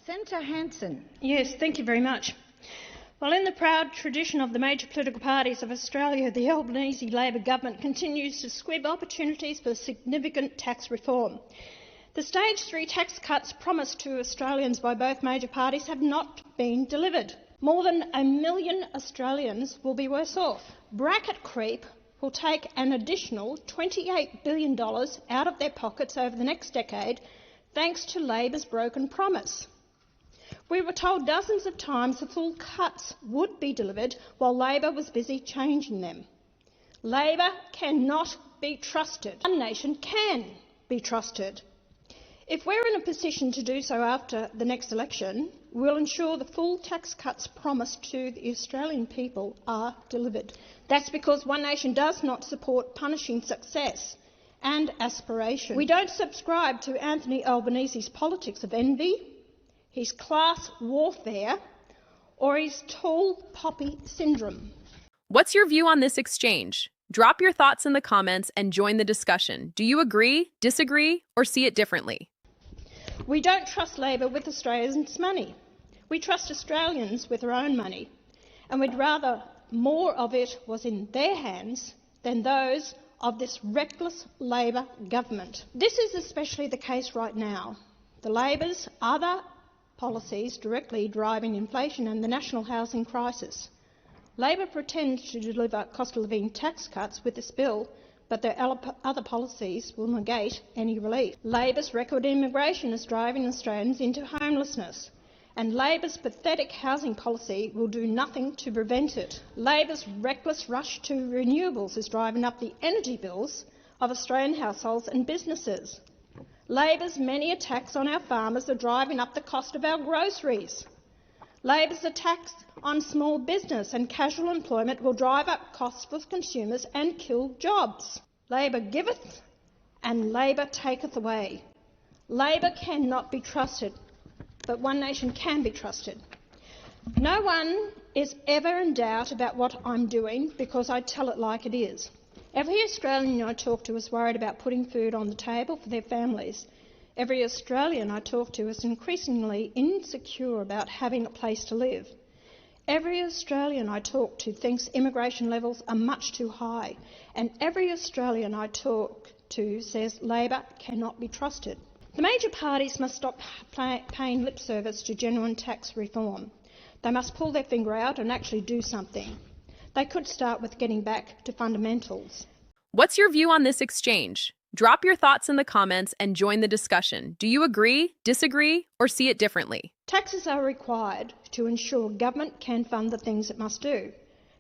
Senator Hanson. Yes, thank you very much. Well, in the proud tradition of the major political parties of Australia, the Albanese Labor government continues to squib opportunities for significant tax reform. The Stage 3 tax cuts promised to Australians by both major parties have not been delivered. More than 1 million Australians will be worse off. Bracket creep will take an additional $28 billion out of their pockets over the next decade, thanks to Labor's broken promise. We were told dozens of times the full cuts would be delivered while Labor was busy changing them. Labor cannot be trusted. One nation can be trusted. If we're in a position to do so after the next election, we'll ensure the full tax cuts promised to the Australian people are delivered. That's because One Nation does not support punishing success and aspiration. We don't subscribe to Anthony Albanese's politics of envy, his class warfare, or his tall poppy syndrome. What's your view on this exchange? Drop your thoughts in the comments and join the discussion. Do you agree, disagree, or see it differently? We don't trust Labor with Australians' money. We trust Australians with their own money, and we'd rather more of it was in their hands than those of this reckless Labor government. This is especially the case right now. The Labor's other policies directly driving inflation and the national housing crisis. Labor pretends to deliver cost of living tax cuts with this bill, but their other policies will negate any relief. Labor's record immigration is driving Australians into homelessness, and Labor's pathetic housing policy will do nothing to prevent it. Labor's reckless rush to renewables is driving up the energy bills of Australian households and businesses. Labor's many attacks on our farmers are driving up the cost of our groceries. Labor's attacks on small business and casual employment will drive up costs for consumers and kill jobs. Labor giveth and Labor taketh away. Labor cannot be trusted, but One Nation can be trusted. No one is ever in doubt about what I'm doing because I tell it like it is. Every Australian I talk to is worried about putting food on the table for their families. Every Australian I talk to is increasingly insecure about having a place to live. Every Australian I talk to thinks immigration levels are much too high, and every Australian I talk to says Labor cannot be trusted. The major parties must stop paying lip service to genuine tax reform. They must pull their finger out and actually do something. They could start with getting back to fundamentals. What's your view on this exchange? Drop your thoughts in the comments and join the discussion. Do you agree, disagree, or see it differently? Taxes are required to ensure government can fund the things it must do.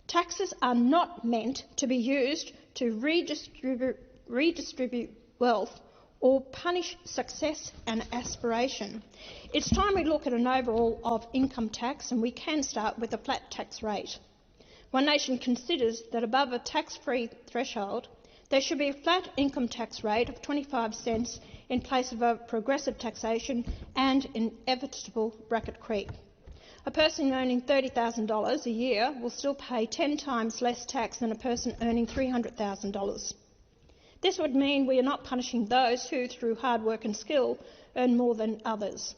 Taxes are not meant to be used to redistribute wealth or punish success and aspiration. It's time we look at an overhaul of income tax, and we can start with a flat tax rate. One Nation considers that above a tax-free threshold, there should be a flat income tax rate of 25 cents in place of a progressive taxation and inevitable bracket creep. A person earning $30,000 a year will still pay 10 times less tax than a person earning $300,000. This would mean we are not punishing those who, through hard work and skill, earn more than others.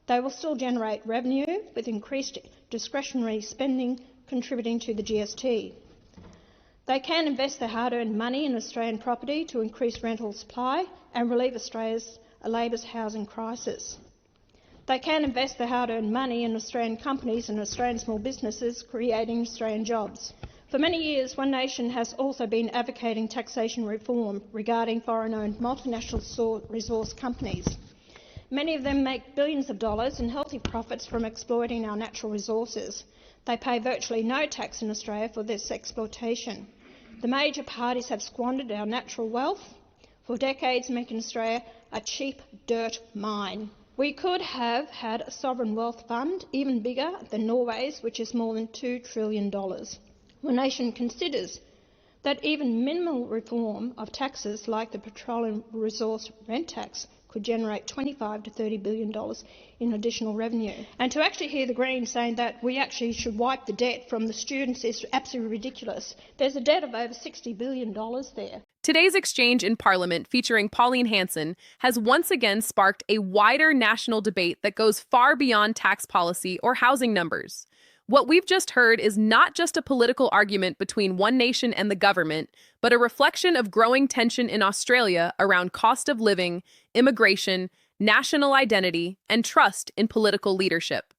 They will still generate revenue, with increased discretionary spending contributing to the GST. They can invest their hard-earned money in Australian property to increase rental supply and relieve Labor's housing crisis. They can invest their hard-earned money in Australian companies and Australian small businesses, creating Australian jobs. For many years, One Nation has also been advocating taxation reform regarding foreign-owned multinational resource companies. Many of them make billions of dollars in healthy profits from exploiting our natural resources. They pay virtually no tax in Australia for this exploitation. The major parties have squandered our natural wealth for decades, making Australia a cheap dirt mine. We could have had a sovereign wealth fund even bigger than Norway's, which is more than $2 trillion. One Nation considers that even minimal reform of taxes like the petroleum resource rent tax could generate $25 to $30 billion in additional revenue. And to actually hear the Greens saying that we actually should wipe the debt from the students is absolutely ridiculous. There's a debt of over $60 billion there. Today's exchange in Parliament featuring Pauline Hanson has once again sparked a wider national debate that goes far beyond tax policy or housing numbers. What we've just heard is not just a political argument between one nation and the government, but a reflection of growing tension in Australia around cost of living, immigration, national identity, and trust in political leadership.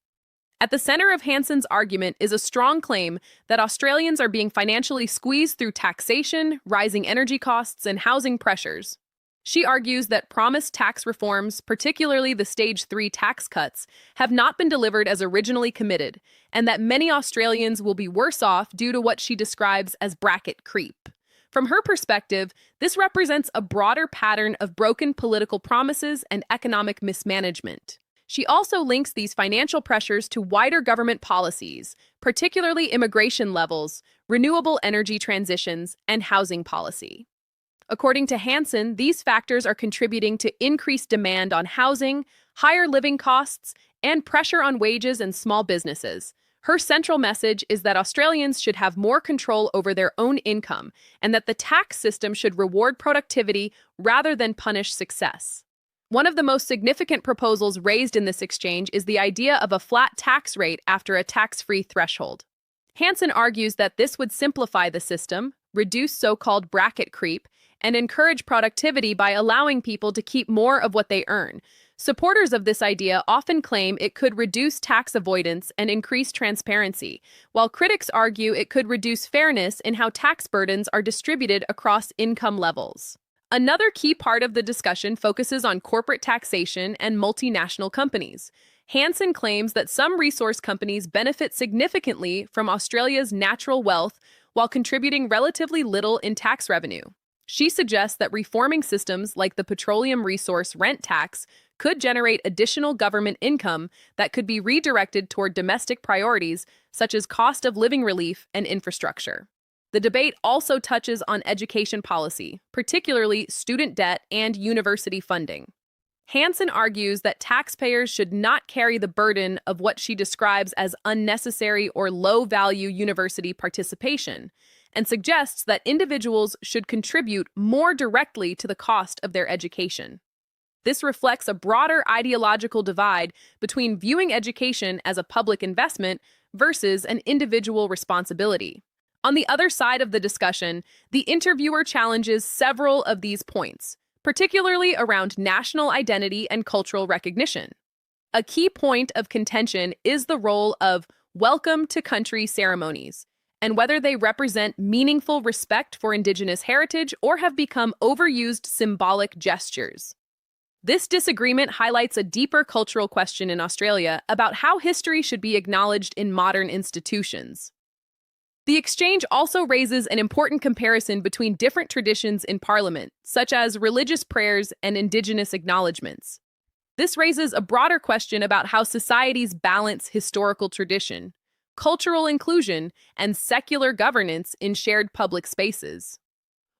At the center of Hanson's argument is a strong claim that Australians are being financially squeezed through taxation, rising energy costs, and housing pressures. She argues that promised tax reforms, particularly the Stage 3 tax cuts, have not been delivered as originally committed, and that many Australians will be worse off due to what she describes as bracket creep. From her perspective, this represents a broader pattern of broken political promises and economic mismanagement. She also links these financial pressures to wider government policies, particularly immigration levels, renewable energy transitions, and housing policy. According to Hanson, these factors are contributing to increased demand on housing, higher living costs, and pressure on wages and small businesses. Her central message is that Australians should have more control over their own income and that the tax system should reward productivity rather than punish success. One of the most significant proposals raised in this exchange is the idea of a flat tax rate after a tax-free threshold. Hanson argues that this would simplify the system, reduce so-called bracket creep, and encourage productivity by allowing people to keep more of what they earn. Supporters of this idea often claim it could reduce tax avoidance and increase transparency, while critics argue it could reduce fairness in how tax burdens are distributed across income levels. Another key part of the discussion focuses on corporate taxation and multinational companies. Hanson claims that some resource companies benefit significantly from Australia's natural wealth while contributing relatively little in tax revenue. She suggests that reforming systems like the petroleum resource rent tax could generate additional government income that could be redirected toward domestic priorities such as cost of living relief and infrastructure. The debate also touches on education policy, particularly student debt and university funding. Hanson argues that taxpayers should not carry the burden of what she describes as unnecessary or low-value university participation, and suggests that individuals should contribute more directly to the cost of their education. This reflects a broader ideological divide between viewing education as a public investment versus an individual responsibility. On the other side of the discussion, the interviewer challenges several of these points, particularly around national identity and cultural recognition. A key point of contention is the role of welcome to country ceremonies, and whether they represent meaningful respect for Indigenous heritage or have become overused symbolic gestures. This disagreement highlights a deeper cultural question in Australia about how history should be acknowledged in modern institutions. The exchange also raises an important comparison between different traditions in Parliament, such as religious prayers and Indigenous acknowledgements. This raises a broader question about how societies balance historical tradition, cultural inclusion, and secular governance in shared public spaces.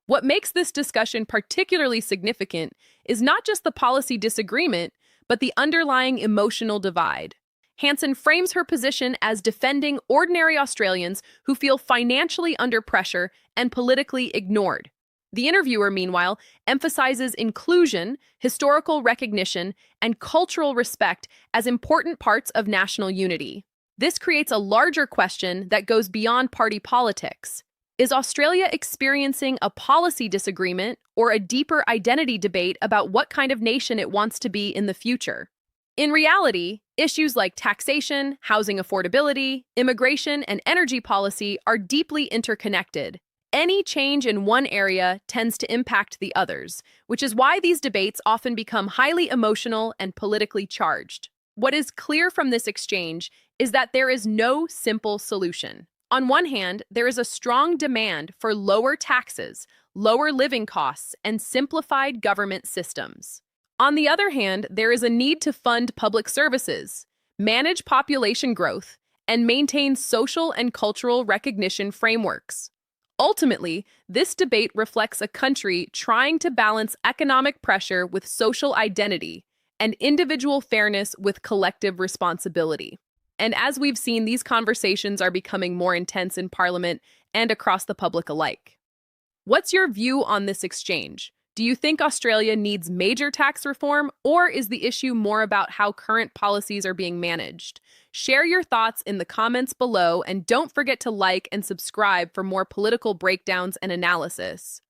What makes this discussion particularly significant is not just the policy disagreement, but the underlying emotional divide. Hanson frames her position as defending ordinary Australians who feel financially under pressure and politically ignored. The interviewer, meanwhile, emphasizes inclusion, historical recognition, and cultural respect as important parts of national unity. This creates a larger question that goes beyond party politics. Is Australia experiencing a policy disagreement or a deeper identity debate about what kind of nation it wants to be in the future? In reality, issues like taxation, housing affordability, immigration, and energy policy are deeply interconnected. Any change in one area tends to impact the others, which is why these debates often become highly emotional and politically charged. What is clear from this exchange is that there is no simple solution. On one hand, there is a strong demand for lower taxes, lower living costs, and simplified government systems. On the other hand, there is a need to fund public services, manage population growth, and maintain social and cultural recognition frameworks. Ultimately, this debate reflects a country trying to balance economic pressure with social identity and individual fairness with collective responsibility. And as we've seen, these conversations are becoming more intense in Parliament and across the public alike. What's your view on this exchange? Do you think Australia needs major tax reform, or is the issue more about how current policies are being managed? Share your thoughts in the comments below, and don't forget to like and subscribe for more political breakdowns and analysis.